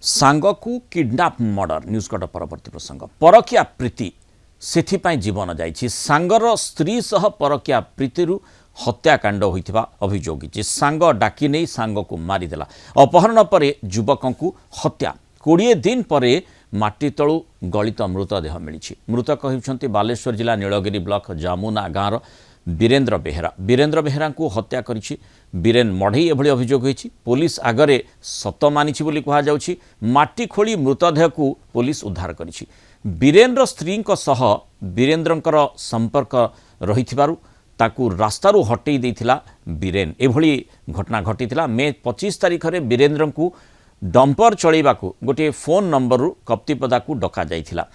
सांग को kidnap murder news cut परवर्ती प्रसंग परकिया प्रीति से जीवन जाइछि सांगर स्त्री सह परकिया प्रीति हत्याकांड होइथिबा अभियोग सांग डाकी नहीं सांग को मारिदेला अपहरण पर युवक को हत्या 20 दिन पर माटी तलु गलित मृतदेह मिली मृतक होउछन्ति बालेश्वर जिला नीलगिरी ब्लॉक जामुना गाँव वीरेन्द्र बेहेरा को हत्या करिछि बीरेन मढ़ई एभली अभियोग होइछि पुलिस आगरे सत मानिछि बोली कहा जाउछि माटी खोली मृतदेह को पुलिस उद्धार करिछि बीरेन्द्र स्त्री सह वीरेन्द्रंकर संपर्क रहिथिबारु ताकू रास्तारू हटई देइथिला बीरेन एभली घटना घटिथिला मे 25 तारिख रे वीरेन्द्र को डंपर चलैबाकू गोटे फोन नंबर कप्तिपदा को डका जाइथिला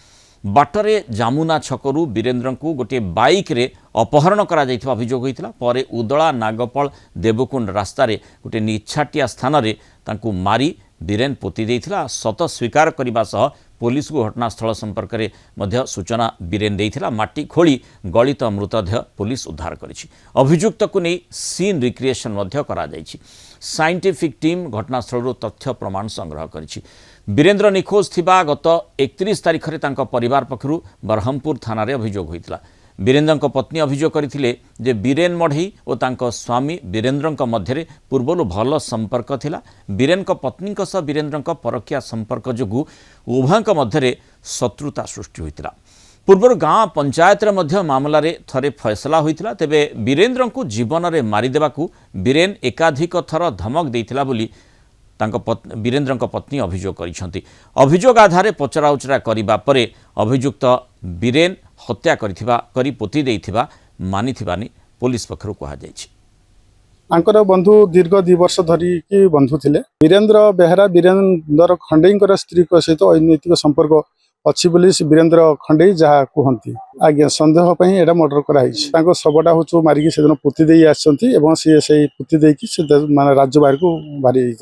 बाटरे जामुना छकरू वीरेन्द्र को गोटे बाइक रे अपहरण करा जाइथिबा अभियोग होइथिला परे उदला नागपल देवकुंड रास्तारे गोटे निछाटिया स्थान रे तांकू मारी बीरेन पोती देइथिला सत स्वीकार करबा सह पुलिस को घटनास्थल संपर्क में मध्य सूचना बीरेन देइथिला माटी खोली गलित मृतदेह पुलिस उद्धार करिछि अभियुक्त को नहीं सीन रिक्रिएशन मध्य करा जाइछि साइंटिफिक टीम घटनास्थल तथ्य प्रमाण संग्रह करिछि वीरेन्द्र निखोज थिबा गत 31 तारिख रे तांको परिवार पक्षरु बरहमपुर थाना रे अभियोग होइतिला वीरेन्द्र पत्नी अभियोग करथिले जे बीरेन मढ़ई और तांको स्वामी वीरेन्द्र मध्य पूर्वरु भल संपर्क थिला बीरेन पत्नी सह वीरेन्द्र परकिया संपर्क जोगु उभयଙ୍କ मध्य शत्रुता सृष्टि होइतिला पूर्वर गाँ पंचायत रे मध्य मामला रे थरे फैसला होइतिला तेबे वीरेन्द्र को जीवन रे मारी देबाकू बीरेन एकाधिक थर धमक देइतिला बोली वीरेन्द्र पत्नी अभियोग करिसेंती अभियोग आधार पचराउचरा करिबा परे अभियुक्त बीरेन हत्या करी पोती देइथिबा मानिथिबानी पुलिस पक्षरु कहा जाइछि आंकर बंधु दीर्घ 2 वर्ष धरी की बंधु थिले वीरेन्द्र बेहेरा वीरेन्द्र खंडेईकर स्त्री को सहित अनैतिक संपर्क अच्छी बोली वीरेन्द्र खंडेई जहाँ कहती आज्ञा सन्देह एटा मर्डर कराई शवटा हूँ मारिकी से पोती दे आसती सी पोती देकी माने राज्य बाहर को बाहरी